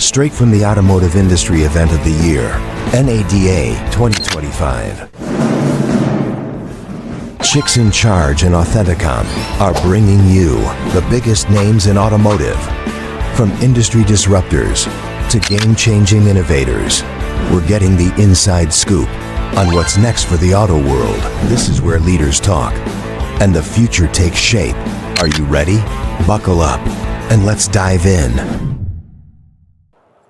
straight from the automotive industry event of the year, NADA 2025. Chicks in Charge and Authenticom are bringing you the biggest names in automotive. From industry disruptors to game-changing innovators, we're getting the inside scoop on what's next for the auto world. This is where leaders talk and the future takes shape. Are you ready? Buckle up and let's dive in.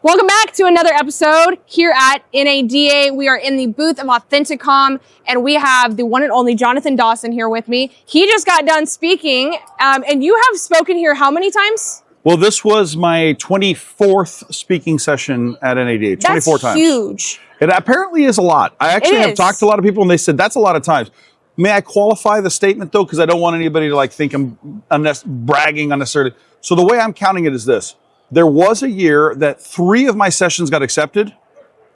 Welcome back to another episode here at NADA. We are in the booth of Authenticom, and we have the one and only Jonathan Dawson here with me. He just got done speaking, and you have spoken here how many times? Well, this was my 24th speaking session at NADA, 24 times. That's huge. It apparently is a lot. I actually have talked to a lot of people, and they said that's a lot of times. May I qualify the statement, though, because I don't want anybody to think I'm bragging unnecessarily. So the way I'm counting it is this. There was a year that 3 of my sessions got accepted,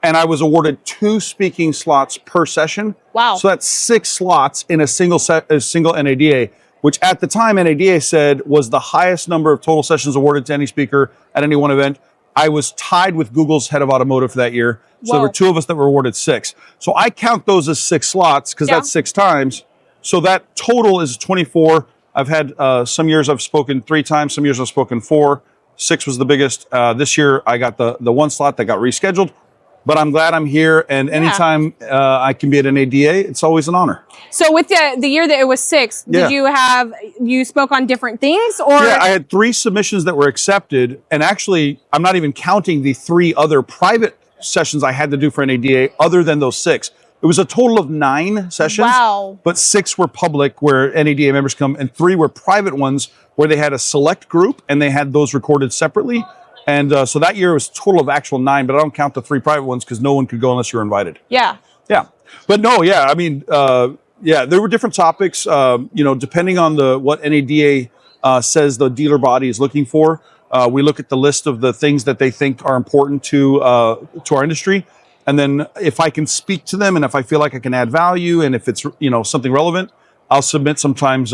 and I was awarded 2 speaking slots per session. Wow. So that's 6 slots in a single NADA, which at the time NADA said was the highest number of total sessions awarded to any speaker at any one event. I was tied with Google's head of automotive for that year. So there were 2 of us that were awarded 6. So I count those as 6 slots because that's 6 times. So that total is 24. I've had some years I've spoken 3 times, some years I've spoken 4. 6 was the biggest. This year I got the 1 slot that got rescheduled, but I'm glad I'm here. And anytime I can be at an ADA, it's always an honor. So with the year that it was 6, did you spoke on different things, or? Yeah, I had 3 submissions that were accepted, and actually I'm not even counting the 3 other private sessions I had to do for an ADA other than those 6. It was a total of 9 sessions, but 6 were public where NADA members come, and 3 were private ones where they had a select group and they had those recorded separately. And so that year was a total of actual 9, but I don't count the 3 private ones because no one could go unless you're invited. Yeah. Yeah. But no, I mean, there were different topics, depending on what NADA says the dealer body is looking for. We look at the list of the things that they think are important to our industry. And then if I can speak to them and if I feel like I can add value and if it's, something relevant, I'll submit sometimes,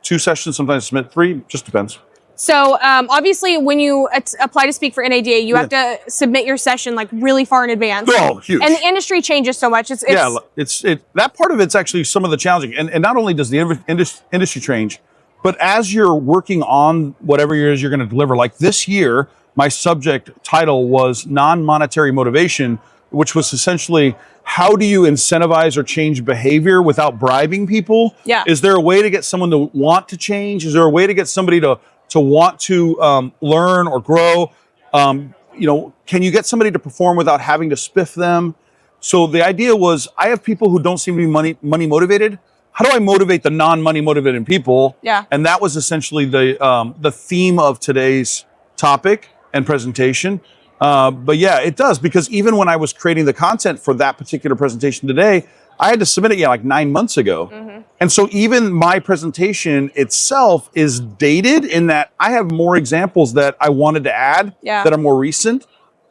2 sessions, sometimes submit 3, just depends. So obviously when you apply to speak for NADA, you have to submit your session really far in advance. Oh, huge. And the industry changes so much. It's that part of it's actually some of the challenging. And not only does the industry change, but as you're working on whatever it is you're going to deliver, like this year, my subject title was non-monetary motivation, which was essentially how do you incentivize or change behavior without bribing people? Yeah. Is there a way to get someone to want to change? Is there a way to get somebody to want to learn or grow? Can you get somebody to perform without having to spiff them? So the idea was I have people who don't seem to be money motivated. How do I motivate the non-money motivated people? Yeah. And that was essentially the theme of today's topic and presentation. But it does, because even when I was creating the content for that particular presentation today, I had to submit it 9 months ago. Mm-hmm. And so even my presentation itself is dated in that I have more examples that I wanted to add that are more recent.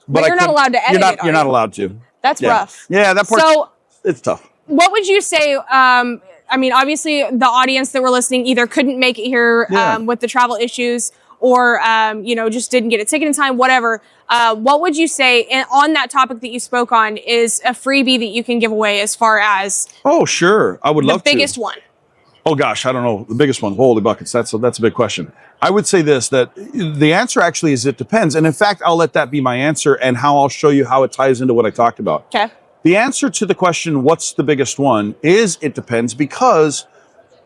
But you're not allowed to edit it. You're not allowed to. That's rough. Yeah, that part, it's tough. What would you say, obviously the audience that were listening either couldn't make it here with the travel issues or, just didn't get a ticket in time, whatever. What would you say on that topic that you spoke on is a freebie that you can give away as far as? Oh, sure. I would love to. The biggest one. Oh, gosh, I don't know. The biggest one. Holy buckets. That's a big question. I would say this, that the answer actually is it depends. And in fact, I'll let that be my answer and how I'll show you how it ties into what I talked about. Okay. The answer to the question, what's the biggest one, is it depends, because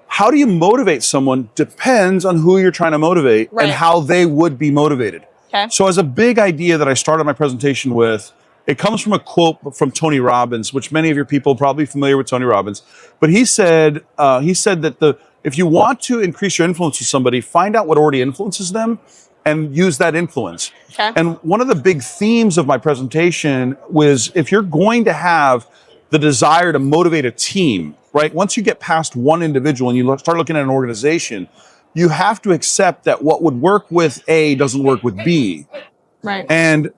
how do you motivate someone depends on who you're trying to motivate and how they would be motivated. Okay. So as a big idea that I started my presentation with, it comes from a quote from Tony Robbins, which many of your people are probably familiar with Tony Robbins. But he said that if you want to increase your influence with somebody, find out what already influences them and use that influence. Okay. And one of the big themes of my presentation was if you're going to have the desire to motivate a team, right? Once you get past one individual and you start looking at an organization, you have to accept that what would work with A doesn't work with B. Right. And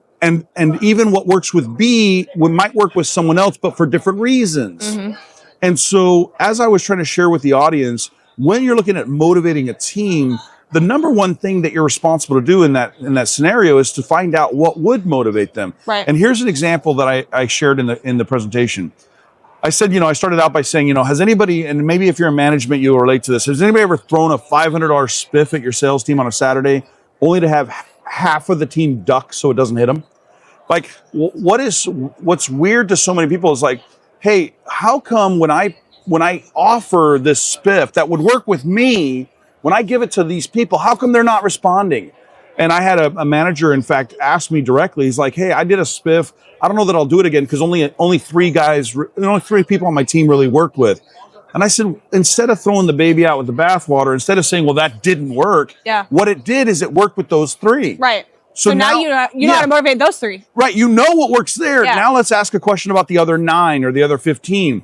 even what works with B might work with someone else, but for different reasons. Mm-hmm. And so as I was trying to share with the audience, when you're looking at motivating a team, the number one thing that you're responsible to do in that scenario is to find out what would motivate them. Right. And here's an example that I shared in the presentation. I said, I started out by saying, has anybody, and maybe if you're in management, you'll relate to this. Has anybody ever thrown a $500 spiff at your sales team on a Saturday only to have half of the team duck so it doesn't hit them? Like, what's weird to so many people is like, hey, how come when I offer this spiff that would work with me, when I give it to these people, how come they're not responding? And I had a manager, in fact, ask me directly. He's like, hey, I did a spiff. I don't know that I'll do it again because only three people on my team really worked with. And I said, instead of throwing the baby out with the bathwater, instead of saying, well, that didn't work, what it did is it worked with those three. Right. So now you know how to motivate those three. Right. You know what works there. Yeah. Now let's ask a question about the other 9 or the other 15.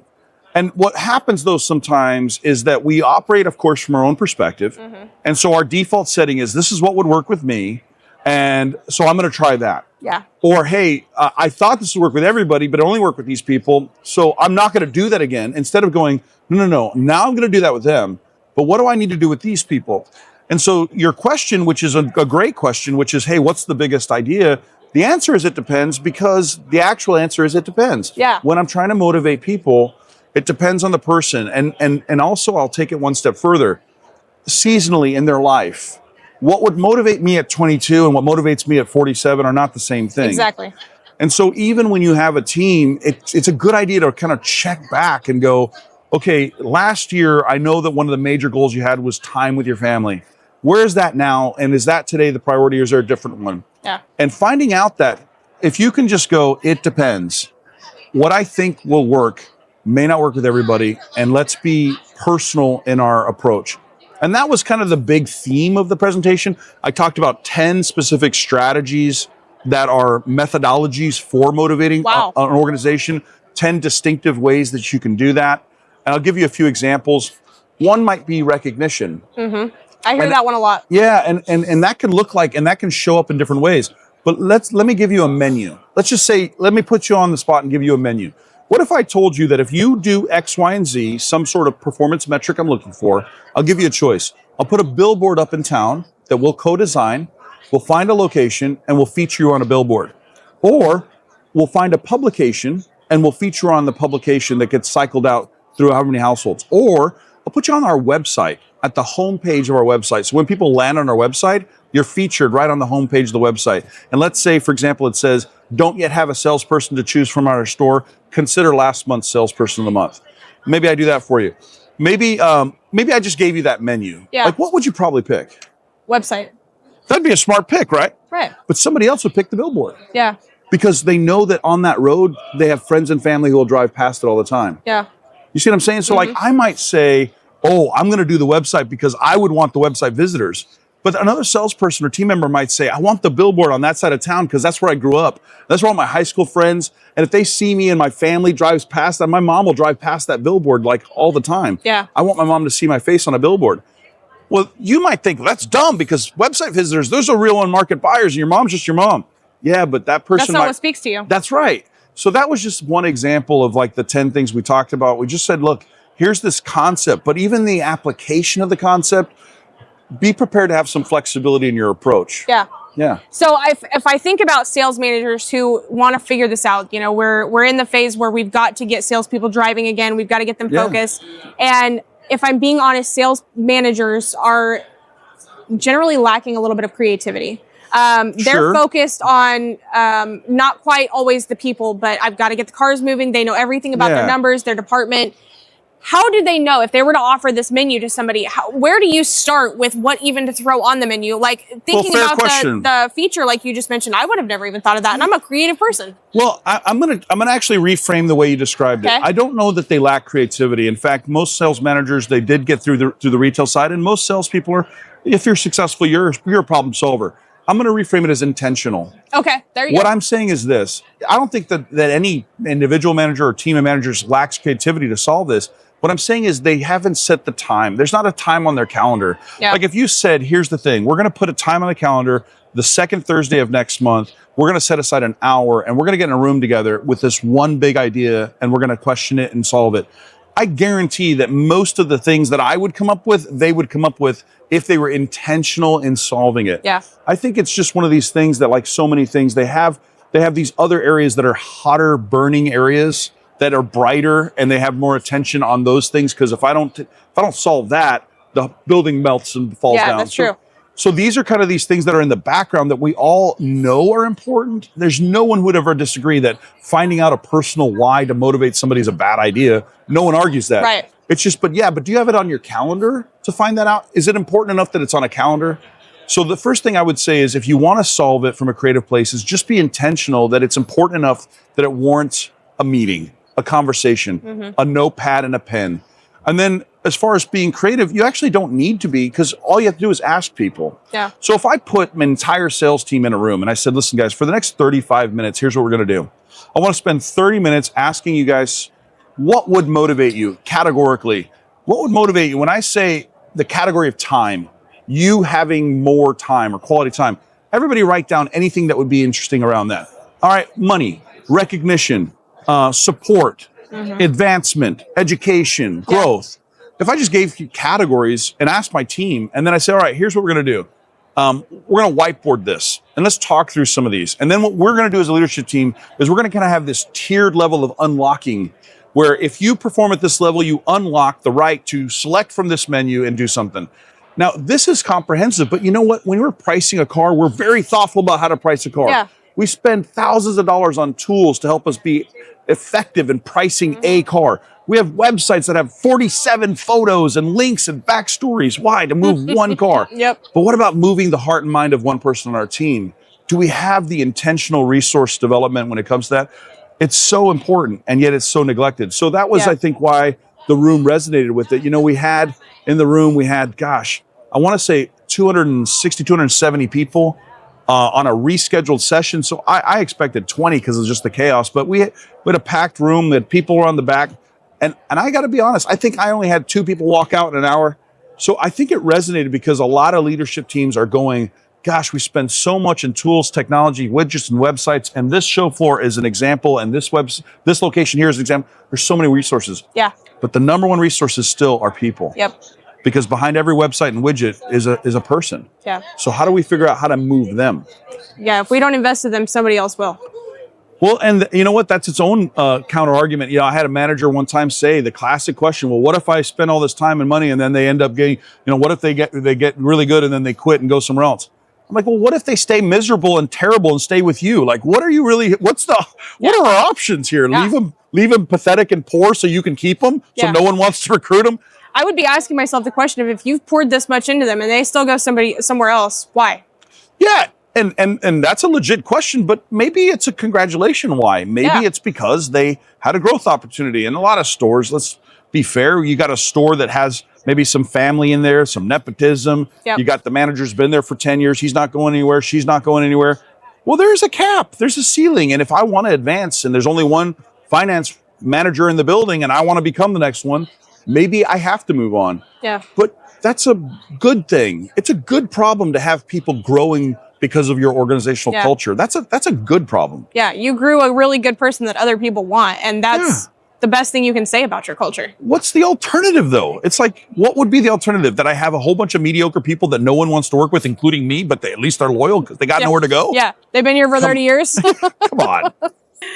And what happens, though, sometimes is that we operate, of course, from our own perspective. Mm-hmm. And so our default setting is, this is what would work with me. And so I'm going to try that. Yeah. Or, hey, I thought this would work with everybody, but it only worked with these people. So I'm not going to do that again. Instead of going, no, now I'm going to do that with them. But what do I need to do with these people? And so your question, which is a great question, which is, hey, what's the biggest idea? The answer is it depends, because the actual answer is it depends. Yeah. When I'm trying to motivate people, it depends on the person. And also I'll take it one step further. Seasonally in their life, what would motivate me at 22 and what motivates me at 47 are not the same thing. Exactly. And so even when you have a team, it's a good idea to kind of check back and go, okay, last year, I know that one of the major goals you had was time with your family. Where is that now? And is that today the priority, or is there a different one? Yeah. And finding out that if you can just go, it depends. What I think will work may not work with everybody. And let's be personal in our approach. And that was kind of the big theme of the presentation. I talked about 10 specific strategies that are methodologies for motivating an organization, 10 distinctive ways that you can do that. And I'll give you a few examples. One might be recognition. Mm-hmm. I hear that one a lot. Yeah, and that can look like, and that can show up in different ways. But let me give you a menu. Let's just say, let me put you on the spot and give you a menu. What if I told you that if you do X, Y, and Z, some sort of performance metric I'm looking for, I'll give you a choice. I'll put a billboard up in town that we'll co-design, we'll find a location, and we'll feature you on a billboard. Or we'll find a publication, and we'll feature on the publication that gets cycled out through however many households. Or I'll put you on our website, at the homepage of our website. So when people land on our website, you're featured right on the homepage of the website. And let's say, for example, it says, don't yet have a salesperson to choose from our store. Consider last month's salesperson of the month. Maybe I do that for you. Maybe I just gave you that menu. Yeah. Like, what would you probably pick? Website. That'd be a smart pick, right? Right. But somebody else would pick the billboard. Yeah. Because they know that on that road, they have friends and family who will drive past it all the time. Yeah. You see what I'm saying? So like, I might say, oh, I'm going to do the website because I would want the website visitors. But another salesperson or team member might say, I want the billboard on that side of town because that's where I grew up. That's where all my high school friends. And if they see me and my family drives past that, my mom will drive past that billboard like all the time. Yeah. I want my mom to see my face on a billboard. Well, you might think that's dumb because website visitors, those are real on-market buyers and your mom's just your mom. Yeah, but that person That's not what speaks to you. That's right. So that was just one example of like the 10 things we talked about. We just said, look, here's this concept, but even the application of the concept, be prepared to have some flexibility in your approach. Yeah. Yeah. So if I think about sales managers who want to figure this out, we're in the phase where we've got to get salespeople driving again. We've got to get them focused. And if I'm being honest, sales managers are generally lacking a little bit of creativity. They're focused on not quite always the people, but I've got to get the cars moving. They know everything about their numbers, their department. How do they know if they were to offer this menu to somebody? Where do you start with what even to throw on the menu? Like thinking about the feature, like you just mentioned, I would have never even thought of that, and I'm a creative person. Well, I'm gonna actually reframe the way you described it. I don't know that they lack creativity. In fact, most sales managers, they did get through the retail side, and most salespeople are, if you're successful, you're a problem solver. I'm going to reframe it as intentional. Okay, there you go. What I'm saying is this. I don't think that any individual manager or team of managers lacks creativity to solve this. What I'm saying is they haven't set the time. There's not a time on their calendar. Yeah. Like if you said, here's the thing, we're going to put a time on the calendar the second Thursday of next month. We're going to set aside an hour and we're going to get in a room together with this one big idea and we're going to question it and solve it. I guarantee that most of the things that I would come up with, they would come up with if they were intentional in solving it. Yeah. I think it's just one of these things that, like so many things, they have these other areas that are hotter burning areas that are brighter, and they have more attention on those things. Because if I don't solve that, the building melts and falls down. Yeah, that's true. So these are kind of these things that are in the background that we all know are important. There's no one who would ever disagree that finding out a personal why to motivate somebody is a bad idea. No one argues that. Right. It's just, but do you have it on your calendar to find that out? Is it important enough that it's on a calendar? So the first thing I would say is, if you want to solve it from a creative place, is just be intentional that it's important enough that it warrants a meeting, a conversation, a notepad and a pen. And then as far as being creative, you actually don't need to be, because all you have to do is ask people. Yeah. So if I put my entire sales team in a room and I said, listen, guys, for the next 35 minutes, here's what we're going to do. I want to spend 30 minutes asking you guys, what would motivate you categorically? What would motivate you? When I say the category of time, you having more time or quality time, everybody write down anything that would be interesting around that. All right, money, recognition, support, advancement, education, growth. If I just gave you categories and asked my team, and then I say, all right, here's what we're going to do. We're going to whiteboard this, and let's talk through some of these. And then what we're going to do as a leadership team is we're going to kind of have this tiered level of unlocking, where if you perform at this level, you unlock the right to select from this menu and do something. Now, this is comprehensive, but you know what? When we're pricing a car, we're very thoughtful about how to price a car. Yeah. We spend thousands of dollars on tools to help us be effective in pricing a car. We have websites that have 47 photos and links and backstories. Why? To move one car. Yep. But what about moving the heart and mind of one person on our team? Do we have the intentional resource development when it comes to that? It's so important, and yet it's so neglected. So that was, I think, why the room resonated with it. You know, we had, gosh, I want to say 260, 270 people on a rescheduled session. So I expected 20 because it was just the chaos, but we had a packed room that people were on the back. And I got to be honest, I think I only had 2 people walk out in an hour. So I think it resonated because a lot of leadership teams are going, gosh, we spend so much in tools, technology, widgets, and websites. And this show floor is an example. And this location here is an example. There's so many resources. Yeah. But the number one resource is still our people. Yep. Because behind every website and widget is a person. Yeah. So how do we figure out how to move them? Yeah. If we don't invest in them, somebody else will. Well, and you know what? That's its own counter argument. You know, I had a manager one time say the classic question, well, what if I spend all this time and money and then they end up getting, what if they get really good and then they quit and go somewhere else? I'm like, well, what if they stay miserable and terrible and stay with you? Like, what are our options here? Yeah. Leave them pathetic and poor so you can keep them, so no one wants to recruit them? I would be asking myself the question of, if you've poured this much into them and they still go somewhere else, why? Yeah. And that's a legit question, but maybe it's a congratulation why. Maybe it's because they had a growth opportunity. In a lot of stores, let's be fair, you got a store that has maybe some family in there, some nepotism. Yep. You got the manager's been there for 10 years. He's not going anywhere. She's not going anywhere. Well, there's a cap. There's a ceiling. And if I want to advance and there's only one finance manager in the building and I want to become the next one, maybe I have to move on. Yeah. But that's a good thing. It's a good problem to have people growing because of your organizational culture. That's a good problem. Yeah, you grew a really good person that other people want, and that's the best thing you can say about your culture. What's the alternative, though? It's like, what would be the alternative? That I have a whole bunch of mediocre people that no one wants to work with, including me, but they at least are loyal because they got nowhere to go? Yeah, they've been here for 30 years. Come on.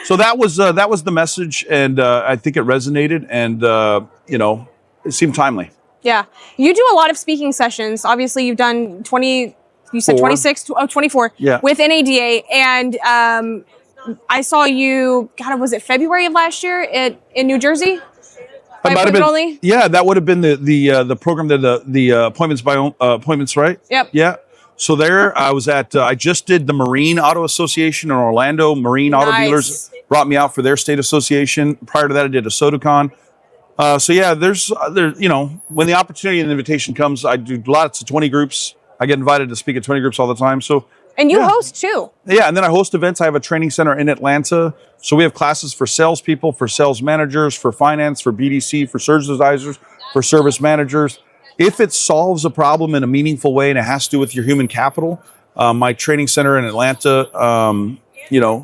So that was the message, and I think it resonated, and it seemed timely. Yeah, you do a lot of speaking sessions. Obviously, you've done 20. You said 24 with NADA, and I saw you. God, was it February of last year in New Jersey? Only? Yeah, that would have been the program that the appointments by appointments, right? Yep. Yeah. So there, I was at. I just did the Marine Auto Association in Orlando. Marine Auto Dealers brought me out for their state association. Prior to that, I did a SodaCon. So yeah, there's when the opportunity and the invitation comes, I do lots of 20 groups. I get invited to speak at 20 groups all the time. And you host too. Yeah, and then I host events. I have a training center in Atlanta. So we have classes for salespeople, for sales managers, for finance, for BDC, for service advisors, for service managers. If it solves a problem in a meaningful way and it has to do with your human capital, my training center in Atlanta,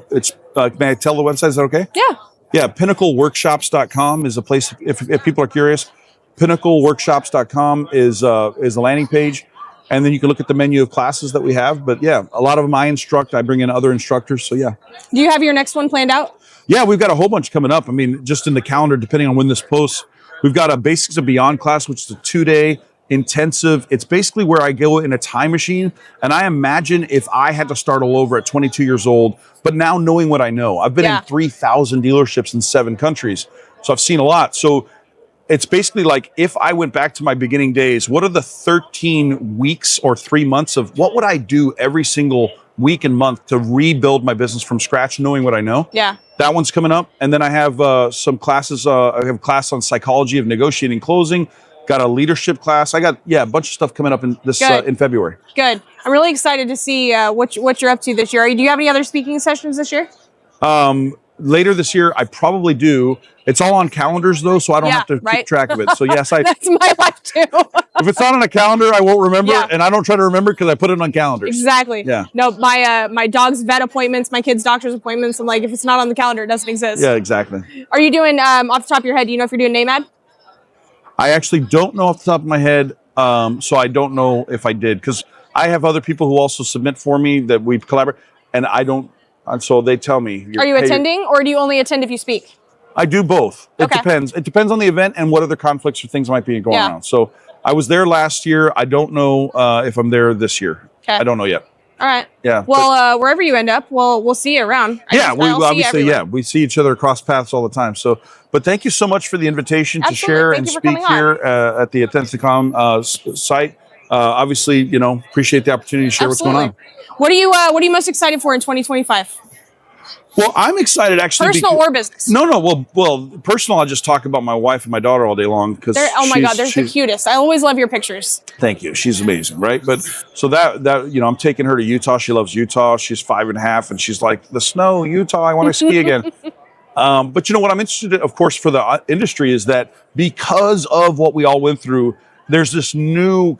it's may I tell the website? Is that okay? Yeah. Yeah, pinnacleworkshops.com is a place if people are curious. Pinnacleworkshops.com is a landing page, and then you can look at the menu of classes that we have. But yeah, a lot of them I instruct. I bring in other instructors. So yeah. Do you have your next one planned out? Yeah, we've got a whole bunch coming up. I mean, just in the calendar, depending on when this posts, we've got a Basics of Beyond class, which is a 2-day intensive. It's basically where I go in a time machine, and I imagine if I had to start all over at 22 years old, but now knowing what I know. I've been in 3,000 dealerships in 7 countries, so I've seen a lot. So it's basically like if I went back to my beginning days, what are the 13 weeks or 3 months of what would I do every single week and month to rebuild my business from scratch, knowing what I know? Yeah. That one's coming up. And then I have some classes. I have a class on psychology of negotiating closing. Got a leadership class. I got, a bunch of stuff coming up in this in February. Good. I'm really excited to see what you're up to this year. Do you have any other speaking sessions this year? Later this year, I probably do. It's all on calendars though, so I don't have to keep track of it. So yes, that's my life too. If it's not on a calendar, I won't remember, and I don't try to remember because I put it on calendars. Exactly. Yeah. No, my dog's vet appointments, my kids' doctor's appointments. I'm like, if it's not on the calendar, it doesn't exist. Yeah, exactly. Are you doing off the top of your head? Do you know if you're doing name ad? I actually don't know off the top of my head, so I don't know if I did because I have other people who also submit for me that we collaborate, and I don't. And so they tell me. Are you attending, or do you only attend if you speak? I do both. It depends. It depends on the event and what other conflicts or things might be going on. So I was there last year. I don't know if I'm there this year. Okay. I don't know yet. All right. Yeah. Well, wherever you end up, we'll see you around. We see each other across paths all the time. So, but thank you so much for the invitation to share and speak here at the Authenticom site. Obviously, appreciate the opportunity to share what's going on. What are you most excited for in 2025? Well, I'm excited actually. Personal or business? No. Well, personal. I just talk about my wife and my daughter all day long because. Oh my God, they're the cutest. I always love your pictures. Thank you. She's amazing, right? But so that I'm taking her to Utah. She loves Utah. She's 5.5, and she's like, the snow, Utah. I want to ski again. But what I'm interested in, of course, for the industry is that because of what we all went through, there's this new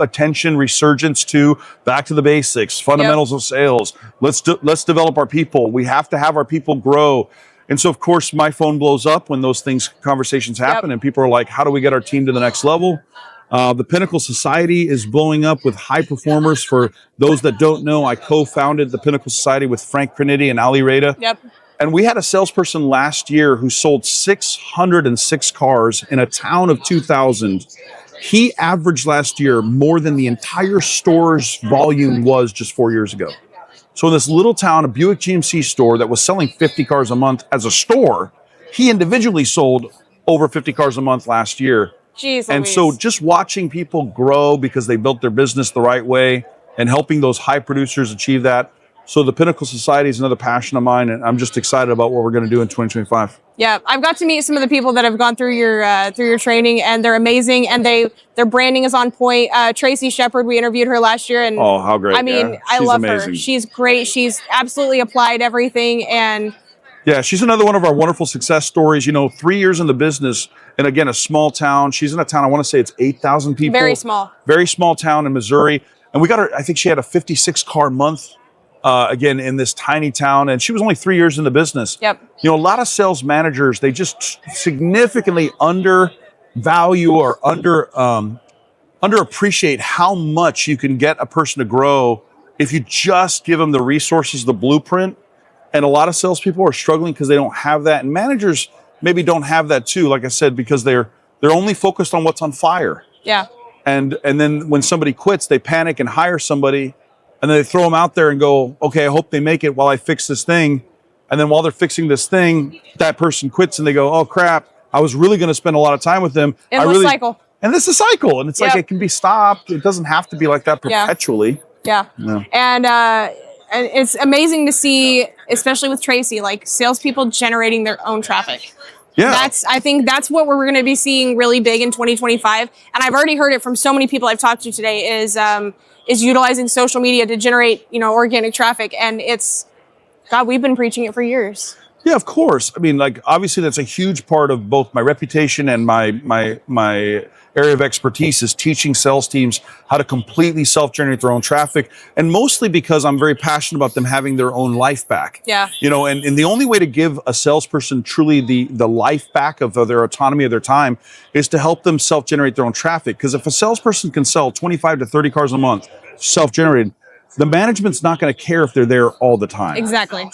attention resurgence to back to the basics, fundamentals of sales. Let's develop our people. We have to have our people grow. And so, of course, my phone blows up when those conversations happen, and people are like, how do we get our team to the next level? The Pinnacle Society is blowing up with high performers. For those that don't know, I co-founded the Pinnacle Society with Frank Pernitti and Ali Reda. Yep. And we had a salesperson last year who sold 606 cars in a town of 2,000. He averaged last year more than the entire store's volume was just 4 years ago. So in this little town, a Buick GMC store that was selling 50 cars a month as a store, he individually sold over 50 cars a month last year. Jeez and Louise. So just watching people grow because they built their business the right way and helping those high producers achieve that. So the Pinnacle Society is another passion of mine, and I'm just excited about what we're going to do in 2025. Yeah, I've got to meet some of the people that have gone through your training, and they're amazing, and their branding is on point. Tracy Shepard, we interviewed her last year, and oh, how great! I mean, I love her. She's great. She's absolutely applied everything, and yeah, she's another one of our wonderful success stories. 3 years in the business, and again, a small town. She's in a town, I want to say it's 8,000 people. Very small town in Missouri, and we got her. I think she had a 56 car month. Again, in this tiny town, and she was only 3 years in the business. Yep. A lot of sales managers, they just significantly undervalue or underappreciate how much you can get a person to grow if you just give them the resources, the blueprint. And a lot of salespeople are struggling because they don't have that, and managers maybe don't have that too. Like I said, because they're only focused on what's on fire. Yeah. And then when somebody quits, they panic and hire somebody. And then they throw them out there and go, okay, I hope they make it while I fix this thing. And then while they're fixing this thing, that person quits and they go, oh crap, I was really going to spend a lot of time with them. Endless cycle. And this is a cycle. And it's like, it can be stopped. It doesn't have to be like that perpetually. Yeah. And it's amazing to see, especially with Tracy, like salespeople generating their own traffic. Yeah. I think that's what we're going to be seeing really big in 2025. And I've already heard it from so many people I've talked to today is utilizing social media to generate, organic traffic. And God, we've been preaching it for years. Yeah, of course. I mean, like, obviously that's a huge part of both my reputation and my area of expertise is teaching sales teams how to completely self-generate their own traffic. And mostly because I'm very passionate about them having their own life back. Yeah. You know, and the only way to give a salesperson truly the life back of their autonomy of their time is to help them self-generate their own traffic. Because if a salesperson can sell 25 to 30 cars a month, self-generated, the management's not going to care if they're there all the time. Exactly.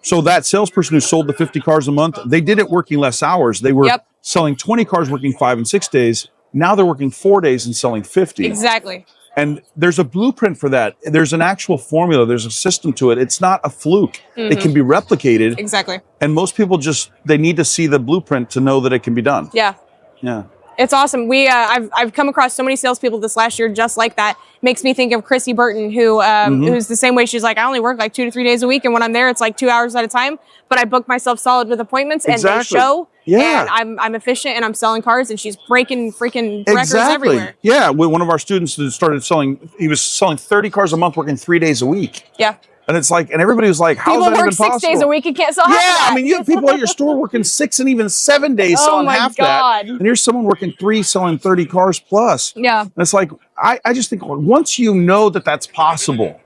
So that salesperson who sold the 50 cars a month, they did it working less hours. They were selling 20 cars working 5 and 6 days. Now they're working 4 days and selling 50. Exactly. And there's a blueprint for that. There's an actual formula. There's a system to it. It's not a fluke. It can be replicated. Exactly. And most people they need to see the blueprint to know that it can be done. Yeah. Yeah. It's awesome. I've come across so many salespeople this last year just like that. Makes me think of Chrissy Burton, who's the same way. She's like, I only work like 2 to 3 days a week, and when I'm there, it's like 2 hours at a time. But I book myself solid with appointments, and they show. Yeah. And I'm efficient, and I'm selling cars, and she's breaking freaking records everywhere. Yeah. One of our students that started selling, he was selling 30 cars a month, working 3 days a week. Yeah. And it's like, and everybody was like, how is that even possible? People work 6 days a week and can't sell half of that. I mean, you have people at your store working 6 and even 7 days selling half that. And here's someone working 3, selling 30 cars plus. Yeah. And it's like, I just think once you know that that's possible,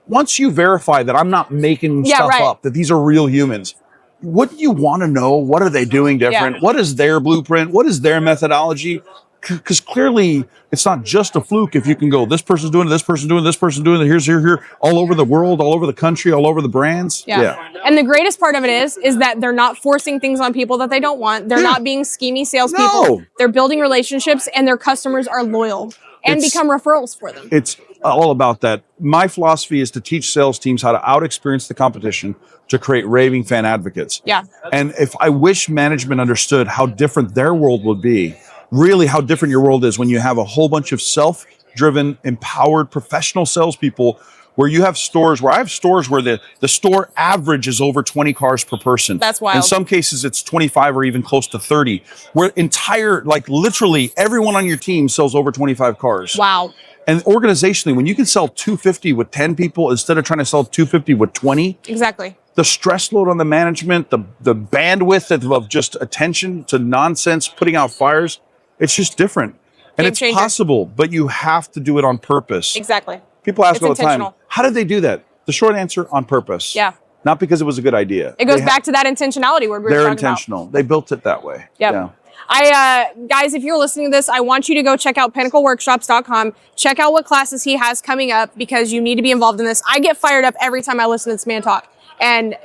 once you verify that I'm not making stuff up, that these are real humans, wouldn't you want to know what are they doing different? Yeah. What is their blueprint? What is their methodology? Because clearly it's not just a fluke if you can go, this person's doing it, this person's doing it, this person's doing it, here's here, all over the world, all over the country, all over the brands. Yeah. And the greatest part of it is that they're not forcing things on people that they don't want. They're not being schemy salespeople. No. They're building relationships, and their customers are loyal and become referrals for them. It's all about that. My philosophy is to teach sales teams how to out-experience the competition to create raving fan advocates. Yeah. And if I wish management understood how different their world would be, really how different your world is when you have a whole bunch of self-driven, empowered, professional salespeople where you have stores where I have stores where the store average is over 20 cars per person. That's wild. In some cases, it's 25 or even close to 30. Where literally everyone on your team sells over 25 cars. Wow. And organizationally, when you can sell 250 with 10 people instead of trying to sell 250 with 20. Exactly. The stress load on the management, the bandwidth of just attention to nonsense, putting out fires, it's just different. And it's possible, but you have to do it on purpose. Exactly. People ask all the time, how did they do that? The short answer, on purpose. Yeah. Not because it was a good idea. It goes back to that intentionality word we were talking about. They're intentional. They built it that way. Yep. Yeah. Guys, if you're listening to this, I want you to go check out pinnacleworkshops.com. Check out what classes he has coming up because you need to be involved in this. I get fired up every time I listen to this man talk. And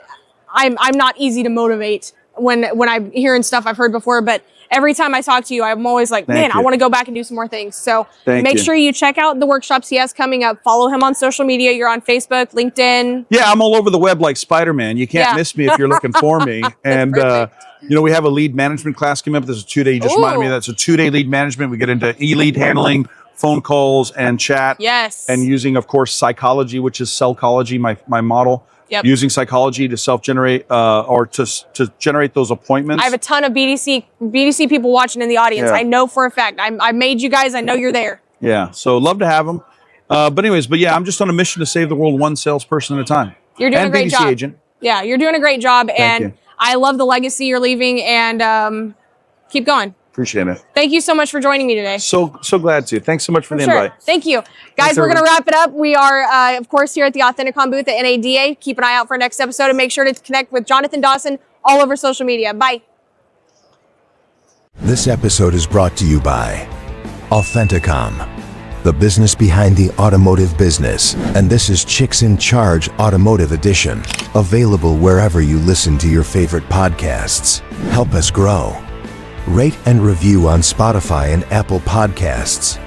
I'm not easy to motivate when I'm hearing stuff I've heard before, but every time I talk to you, I'm always like, man, I want to go back and do some more things. So make sure you check out the workshops he has coming up. Follow him on social media. You're on Facebook, LinkedIn. Yeah, I'm all over the web like Spider-Man. You can't miss me if you're looking for me. And, we have a lead management class coming up. There's a 2-day, you just reminded me, that's a 2-day lead management. We get into e-lead handling, phone calls, and chat. Yes. And using, of course, psychology, which is Sellchology, my model. Yep. Using psychology to self-generate or to generate those appointments. I have a ton of BDC people watching in the audience. I know for a fact. I made you guys. I know you're there. Yeah. So love to have them. But I'm just on a mission to save the world one salesperson at a time. You're doing a great job. Agent. Yeah, you're doing a great job. Thank you. I love the legacy you're leaving, and keep going. Appreciate it. Thank you so much for joining me today. So glad to. Thanks so much for the invite. Thank you. Guys, we're going to wrap it up. We are, of course, here at the Authenticom booth at NADA. Keep an eye out for our next episode and make sure to connect with Jonathan Dawson all over social media. Bye. This episode is brought to you by Authenticom, the business behind the automotive business. And this is Chicks in Charge Automotive Edition, available wherever you listen to your favorite podcasts. Help us grow. Rate and review on Spotify and Apple Podcasts.